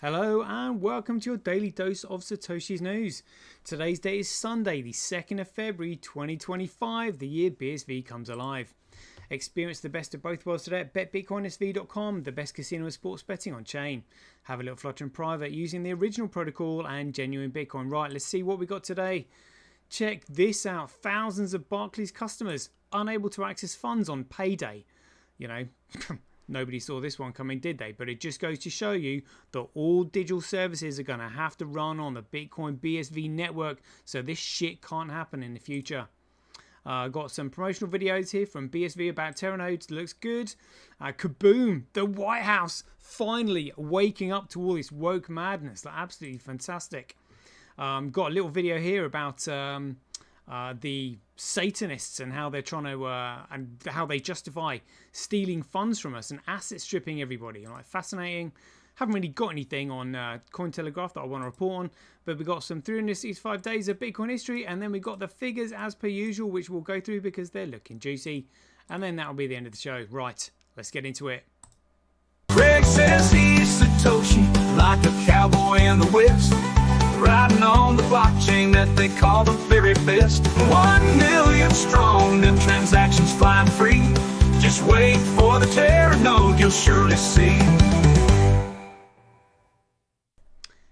Hello and welcome to your daily dose of Satoshi's news. Today's date is Sunday, the 2nd of February 2025, the year BSV comes alive. Experience the best of both worlds today at betbitcoinsv.com, the best casino and sports betting on chain. Have a little flutter in private using the original protocol and genuine Bitcoin. Right, let's see what we got today. Check this out. Thousands of Barclays customers unable to access funds on payday. You know, nobody saw this one coming, did they? But it just goes to show you that all digital services are going to have to run on the Bitcoin BSV network, so this shit can't happen in the future. Got some promotional videos here from BSV about Teranode. Looks good. Kaboom! The White House finally waking up to all this woke madness. Like, absolutely fantastic. Got a little video here about the Satanists and how they're trying to and how they justify stealing funds from us and asset stripping everybody. Like, fascinating. Haven't really got anything on Cointelegraph that I want to report on, but we got some 365 days of Bitcoin history, and then we got the figures as per usual, which we'll go through because they're looking juicy, and then that'll be the end of the show. Right, let's get into it. Greg says he's Satoshi, like a cowboy in the West, riding on the blockchain that they call the very best. 1 million strong, them transactions flying free. Just wait for the Teranode, you'll surely see.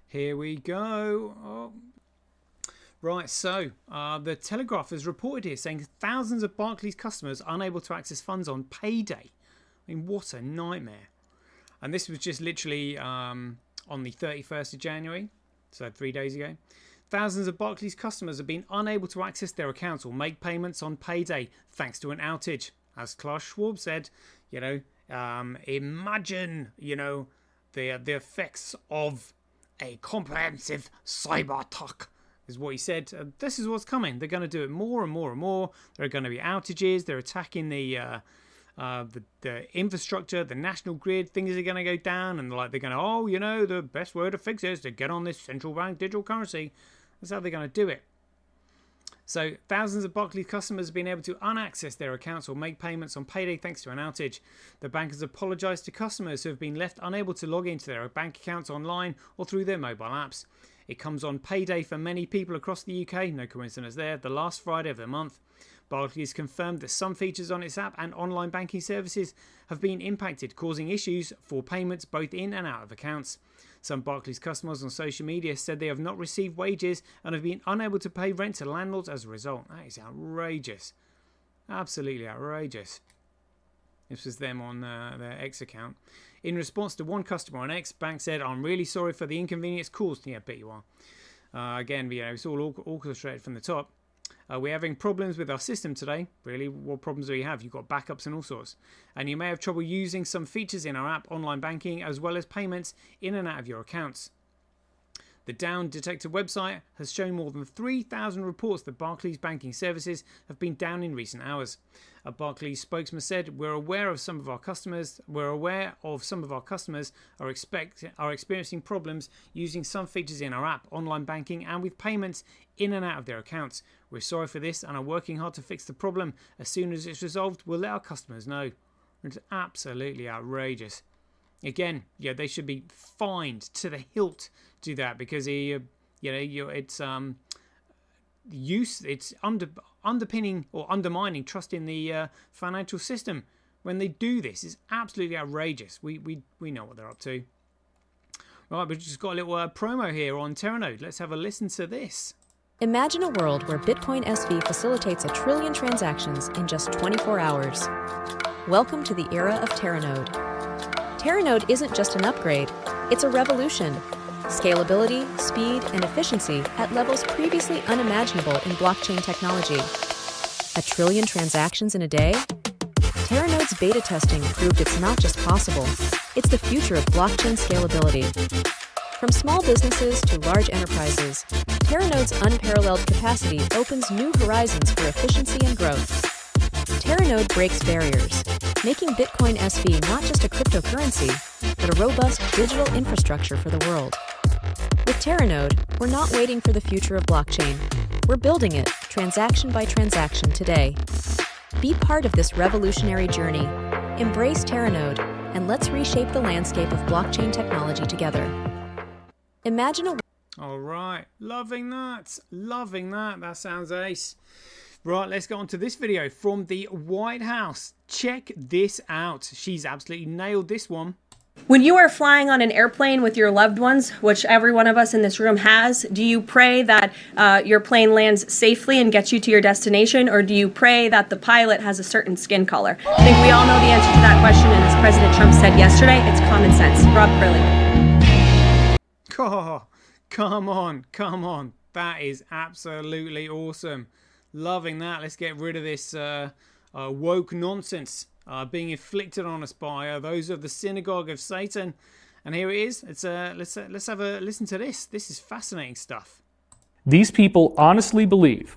Here we go. Oh. Right, so the Telegraph has reported here saying thousands of Barclays customers unable to access funds on payday. I mean, what a nightmare. And this was just literally on the 31st of January, so 3 days ago. Thousands of Barclays customers have been unable to access their accounts or make payments on payday thanks to an outage. As Klaus Schwab said, you know, imagine, you know, the effects of a comprehensive cyber attack is what he said. This is what's coming. They're going to do it more and more and more. There are going to be outages. They're attacking the infrastructure, the national grid. Things are going to go down, and they're going to, oh, you know, the best way to fix it is to get on this central bank digital currency. That's how they're going to do it. So thousands of Barclays customers have been able to unaccess their accounts or make payments on payday thanks to an outage. The bank has apologised to customers who have been left unable to log into their bank accounts online or through their mobile apps. It comes on payday for many people across the UK, no coincidence there, the last Friday of the month. Barclays confirmed that some features on its app and online banking services have been impacted, causing issues for payments both in and out of accounts. Some Barclays customers on social media said they have not received wages and have been unable to pay rent to landlords as a result. That is outrageous. Absolutely outrageous. This was them on their X account. In response to one customer on X, bank said, "I'm really sorry for the inconvenience caused." Yeah, I bet you are. Again, you know, it's all orchestrated from the top. We're having problems with our system today. Really, what problems do we have? You've got backups and all sorts. And you may have trouble using some features in our app, online banking, as well as payments in and out of your accounts. The Down Detector website has shown more than 3,000 reports that Barclays banking services have been down in recent hours. A Barclays spokesman said, we're aware of some of our customers are experiencing problems using some features in our app, online banking, and with payments in and out of their accounts. We're sorry for this and are working hard to fix the problem. As soon as it's resolved, we'll let our customers know. It's absolutely outrageous. Again, yeah, they should be fined to the hilt to do that, because it's underpinning or undermining trust in the financial system. When they do this, it's absolutely outrageous. We know what they're up to. Right, we've just got a little promo here on Teranode. Let's have a listen to this. Imagine a world where Bitcoin SV facilitates 1 trillion transactions in just 24 hours. Welcome to the era of Teranode. Teranode isn't just an upgrade, it's a revolution. Scalability, speed, and efficiency at levels previously unimaginable in blockchain technology. 1 trillion transactions in a day? Teranode's beta testing proved it's not just possible, it's the future of blockchain scalability. From small businesses to large enterprises, Teranode's unparalleled capacity opens new horizons for efficiency and growth. Teranode breaks barriers, making Bitcoin SV not just a cryptocurrency, but a robust digital infrastructure for the world. With Teranode, we're not waiting for the future of blockchain. We're building it, transaction by transaction, today. Be part of this revolutionary journey. Embrace Teranode, and let's reshape the landscape of blockchain technology together. Imagine a All right, loving that. Loving that. That sounds ace. Right, let's go on to this video from the White House. Check this out. She's absolutely nailed this one. When you are flying on an airplane with your loved ones, which every one of us in this room has, do you pray that your plane lands safely and gets you to your destination, or do you pray that the pilot has a certain skin color? I think we all know the answer to that question, and as President Trump said yesterday, it's common sense. Rob Crilly. Oh, come on. That is absolutely awesome. Loving that. Let's get rid of this woke nonsense being inflicted on us by those of the synagogue of Satan. And here it is. It's let's have a listen to this. This is fascinating stuff. These people honestly believe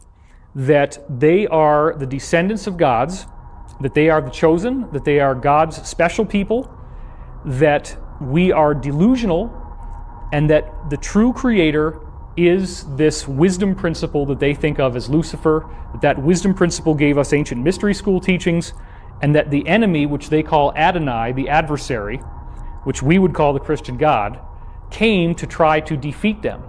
that they are the descendants of gods, that they are the chosen, that they are God's special people, that we are delusional, and that the true creator is this wisdom principle that they think of as Lucifer, that wisdom principle gave us ancient mystery school teachings, and that the enemy, which they call Adonai, the adversary, which we would call the Christian God, came to try to defeat them.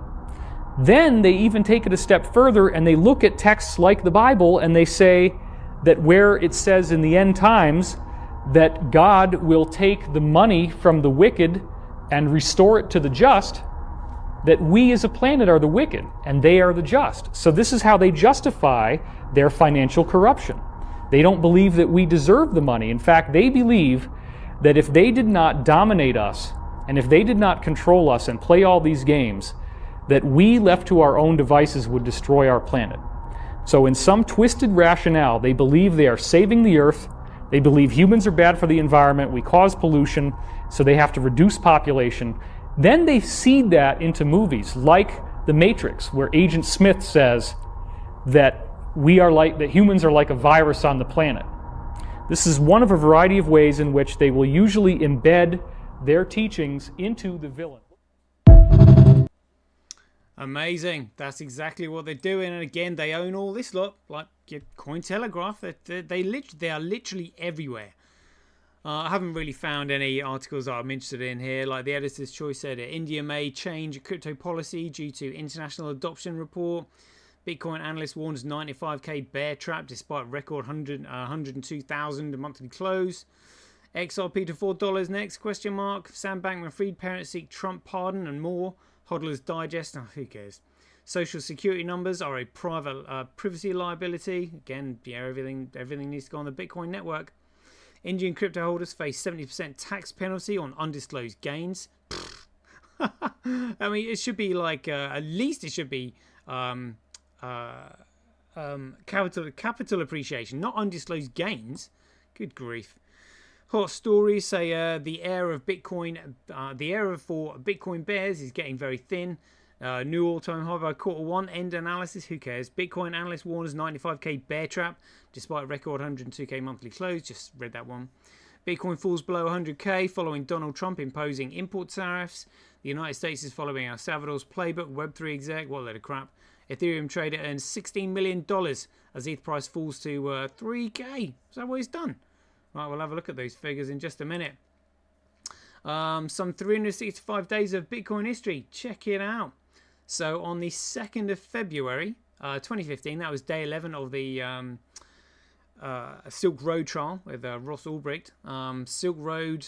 Then they even take it a step further and they look at texts like the Bible and they say that where it says in the end times that God will take the money from the wicked and restore it to the just, that we as a planet are the wicked and they are the just. So this is how they justify their financial corruption. They don't believe that we deserve the money. In fact, they believe that if they did not dominate us and if they did not control us and play all these games, that we left to our own devices would destroy our planet. So in some twisted rationale, they believe they are saving the earth. They believe humans are bad for the environment. We cause pollution, so they have to reduce population. Then they seed that into movies like The Matrix, where Agent Smith says that humans are like a virus on the planet. This is one of a variety of ways in which they will usually embed their teachings into the villain. Amazing. That's exactly what they're doing. And again, they own all this lot, like Cointelegraph. They are literally everywhere. I haven't really found any articles that I'm interested in here. Like the editor's choice said, India may change crypto policy due to international adoption report. Bitcoin analyst warns 95k bear trap despite record 102,000 monthly close. XRP to $4 next? Question mark. Sam Bankman-Fried parents seek Trump pardon and more. Hodler's Digest. Oh, who cares? Social security numbers are a private privacy liability. Again, yeah, everything needs to go on the Bitcoin network. Indian crypto holders face 70% tax penalty on undisclosed gains. I mean, it should be like at least it should be capital appreciation, not undisclosed gains. Good grief. Hot stories say the era for Bitcoin bears is getting very thin. New all-time high by Q1 end analysis. Who cares? Bitcoin analyst warns 95k bear trap despite record 102k monthly close. Just read that one. Bitcoin falls below 100k following Donald Trump imposing import tariffs. The United States is following El Salvador's playbook. Web3 exec, what a load of crap. Ethereum trader earns $16 million as ETH price falls to 3k. Is that what he's done? Right, we'll have a look at those figures in just a minute. Some 365 days of Bitcoin history. Check it out. So on the 2nd of February 2015, that was day 11 of the Silk Road trial with Ross Ulbricht. Silk Road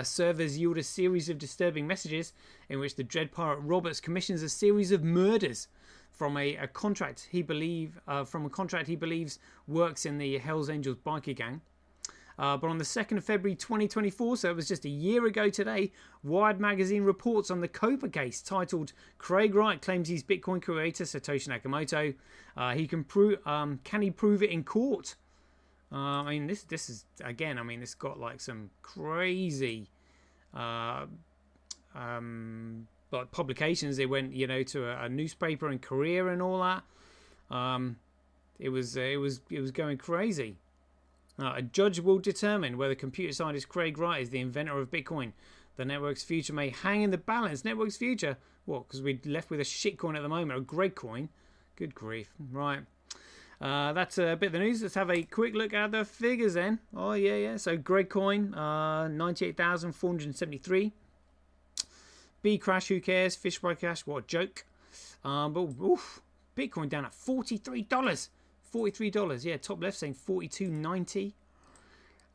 servers yield a series of disturbing messages in which the Dread Pirate Roberts commissions a series of murders from a contract he believes works in the Hells Angels biker gang. But on the 2nd of February 2024, so it was just a year ago today, Wired magazine reports on the Copa case titled "Craig Wright claims he's Bitcoin creator Satoshi Nakamoto. Can he prove it in court?" I mean, this is again. I mean, this got like some crazy like publications. They went, to a newspaper in Korea and all that. It was going crazy. A judge will determine whether computer scientist Craig Wright is the inventor of Bitcoin. The network's future may hang in the balance. Network's future? What? Because we're left with a shitcoin at the moment, a great coin. Good grief. Right. That's a bit of the news. Let's have a quick look at the figures then. Oh, yeah. So, great coin, 98,473. B crash, who cares? Fish by cash, what a joke. But oof, Bitcoin down at $43. $43, yeah, top left saying 42.90.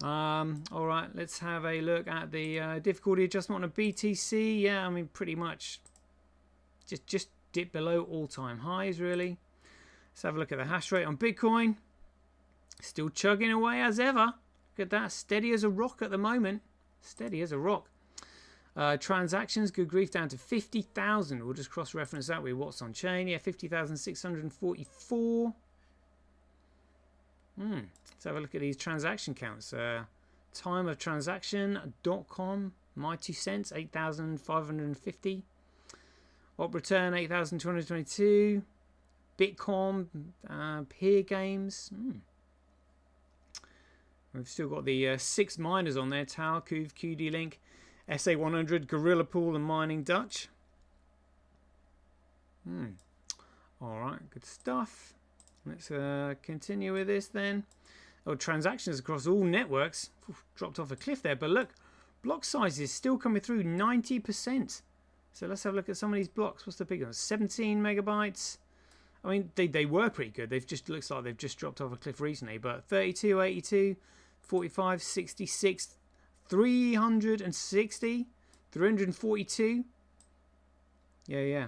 All right, let's have a look at the difficulty adjustment on a BTC. Yeah, I mean, pretty much just dip below all-time highs, really. Let's have a look at the hash rate on Bitcoin. Still chugging away as ever. Look at that, steady as a rock at the moment. Steady as a rock. Transactions, good grief, down to 50,000. We'll just cross-reference that with what's on chain. Yeah, 50,644. Let's have a look at these transaction counts. Time of transaction.com, my 2 cents, 8,550. Op return, 8,222. Bitcoin, peer games. We've still got the 6 miners on there. Tower, Kuv, QD Link, SA100, Gorilla Pool, and Mining Dutch. Alright, good stuff. Let's continue with this then. Oh, transactions across all networks. Dropped off a cliff there, but look, block sizes still coming through 90%. So let's have a look at some of these blocks. What's the big one? 17 megabytes. I mean, they were pretty good. They've just looks like they've just dropped off a cliff recently. But 32, 82, 45, 66, 360, 342. Yeah.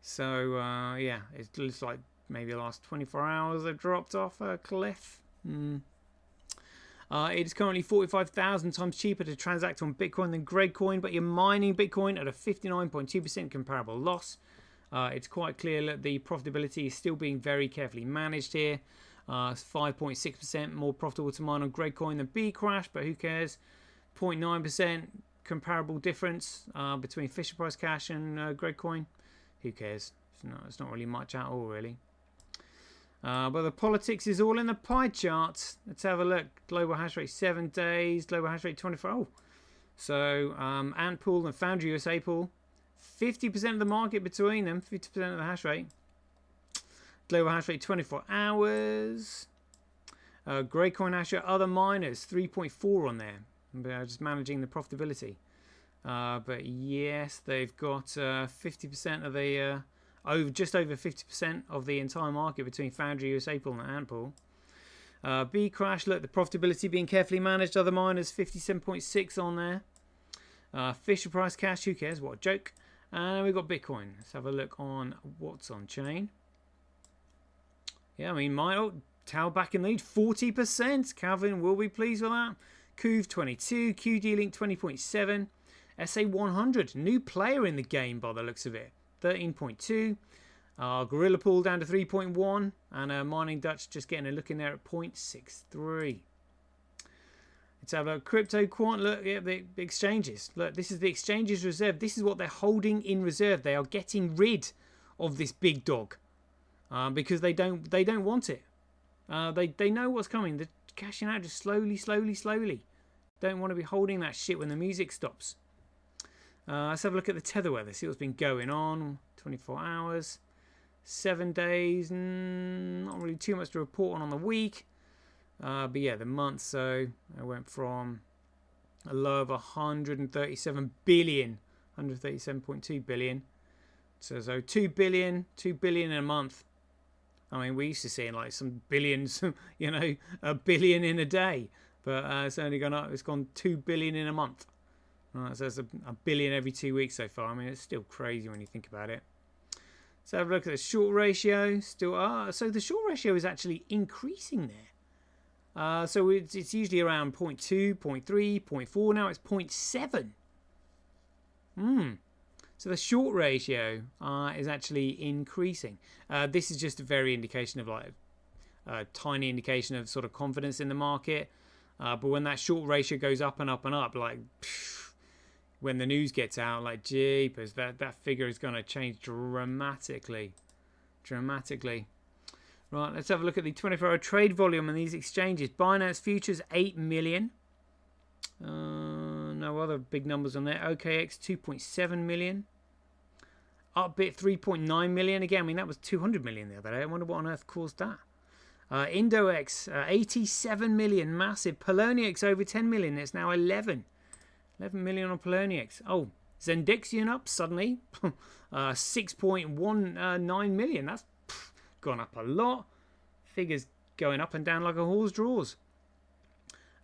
So, yeah, it looks like maybe the last 24 hours they've dropped off a cliff. It is currently 45,000 times cheaper to transact on Bitcoin than Gregcoin, but you're mining Bitcoin at a 59.2% comparable loss. It's quite clear that the profitability is still being very carefully managed here. It's 5.6% more profitable to mine on Gregcoin than Bcrash, but who cares? 0.9% comparable difference between Fisher Price Cash and Gregcoin. Who cares? It's not really much at all, really. But the politics is all in the pie charts. Let's have a look. Global hash rate 7 days. Global hash rate 24. Oh, so Ant Pool and Foundry USA Pool. 50% of the market between them. 50% of the hash rate. Global hash rate 24 hours. Greycoin hash rate. Other miners 3.4 on there. Just managing the profitability. But yes, they've got 50% of the just over 50% of the entire market between Foundry USA Pool and Ant Pool. Bcrash, look, the profitability being carefully managed. Other miners 57.6 on there. Fisher Price Cash, who cares? What a joke. And we've got Bitcoin. Let's have a look on what's on chain. Yeah, I mean, Tau back in the lead, 40%. Calvin will be pleased with that. Kuv 22, QD Link 20.7. SA100, new player in the game by the looks of it, 13.2. Gorilla Pool down to 3.1. And Mining Dutch just getting a look in there at 0.63. Let's have a crypto quant. Look, yeah, the exchanges. Look, this is the exchanges reserve. This is what they're holding in reserve. They are getting rid of this big dog because they don't want it. They know what's coming. They're cashing out just slowly. Don't want to be holding that shit when the music stops. Let's have a look at the tether weather. See what's been going on. 24 hours, 7 days. Not really too much to report on the week. But yeah, the month, so I went from a low of 137 billion, 137.2 billion. So 2 billion in a month. I mean, we used to see like some billions, you know, a billion in a day. But it's only gone up, it's gone 2 billion in a month. Right, so it's a billion every 2 weeks so far. I mean, it's still crazy when you think about it. So have a look at the short ratio. Still, so the short ratio is actually increasing there. So it's usually around 0.2, 0.3, 0.4. Now it's 0.7. So the short ratio is actually increasing. This is just a very indication of like a tiny indication of sort of confidence in the market. But when that short ratio goes up and up and up, like when the news gets out, like jeepers, that figure is going to change dramatically. Right, let's have a look at the 24-hour trade volume on these exchanges. Binance Futures 8 million. No other big numbers on there. OKX 2.7 million. Upbit 3.9 million. Again, I mean, that was 200 million the other day. I wonder what on earth caused that. IndoX 87 million. Massive. Poloniex over 10 million. It's now 11. 11 million on Poloniex. Oh, Zendixian up suddenly. 6.19 million. That's gone up a lot. Figures going up and down like a horse draws.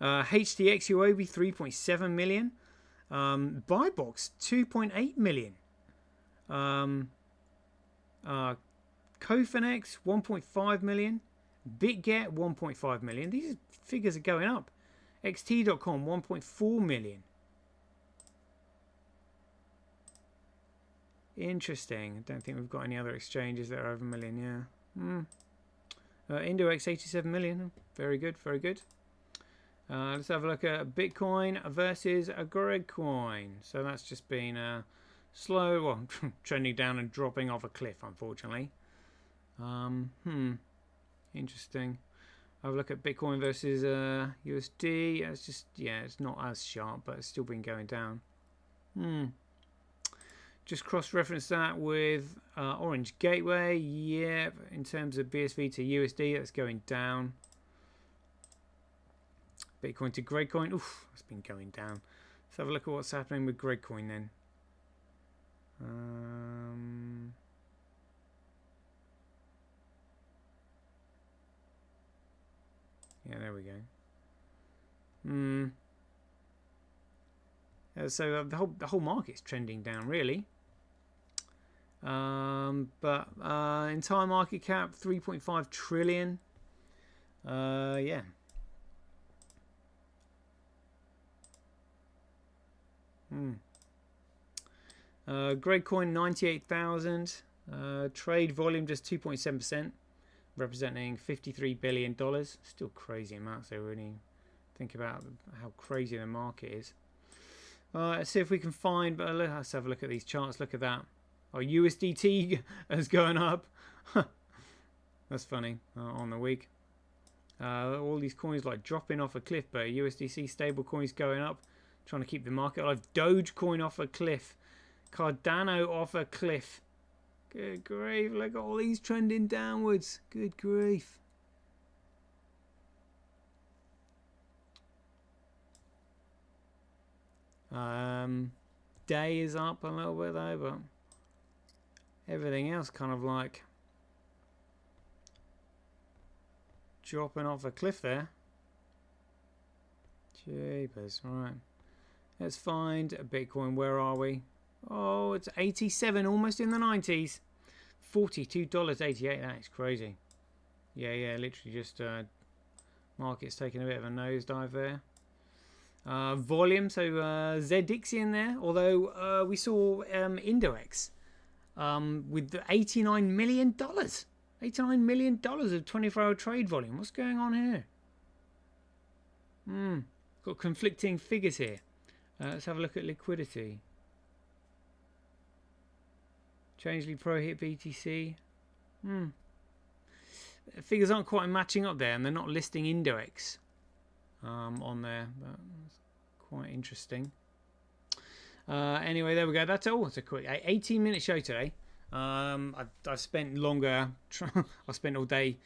HTX Huobi 3.7 million. Buybox 2.8 million. Kofinex 1.5 million. BitGet 1.5 million. These figures are going up. XT.com 1.4 million. Interesting. I don't think we've got any other exchanges that are over a million. Yeah. Indox 87 million. Very good. Very good. Let's have a look at Bitcoin versus a Gregcoin. So that's just been slow, well, trending down and dropping off a cliff, unfortunately. Interesting. Have a look at Bitcoin versus USD. It's just, yeah, it's not as sharp, but it's still been going down. Just cross-reference that with Orange Gateway. Yeah, in terms of BSV to USD, that's going down. Bitcoin to Gregcoin. Oof, it's been going down. Let's have a look at what's happening with Gregcoin then. Yeah, there we go. So the whole market's trending down, really. But entire market cap 3.5 trillion. Yeah. Gregcoin 98,000. Trade volume just 2.7%, representing $53 billion. Still crazy amounts though, when you think about how crazy the market is. Let's see if we can find, but let's have a look at these charts. Look at that. Oh, USDT is going up. That's funny on the week. All these coins like dropping off a cliff, but USDC stable coins going up, trying to keep the market alive. Dogecoin off a cliff. Cardano off a cliff. Good grief, look at all these trending downwards. Good grief. Day is up a little bit though, but everything else kind of like dropping off a cliff there. Jeepers, right. Let's find a Bitcoin. Where are we? Oh, it's 87, almost in the 90s. $42.88. That is crazy. Yeah, literally just market's taking a bit of a nosedive there. Volume, so ZDixie there. Although we saw Indox with the $89 million. $89 million of 24-hour trade volume. What's going on here? Got conflicting figures here. Let's have a look at liquidity. Changeley Pro hit BTC. Figures aren't quite matching up there, and they're not listing Indox on there. But that's quite interesting. Anyway, there we go. That's all. It's a quick 18-minute show today. I spent longer. I spent all day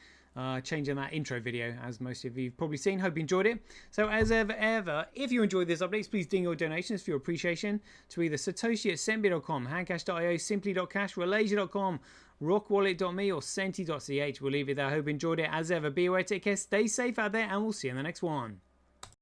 changing that intro video, as most of you've probably seen. Hope you enjoyed it. So as ever, if you enjoyed this update, please ding your donations for your appreciation to either Satoshi at Sendbit.com, handcash.io, simply.cash, Relasia.com, rockwallet.me or senti.ch. We'll leave it there. I hope you enjoyed it. As ever, be aware, take care, stay safe out there, and we'll see you in the next one.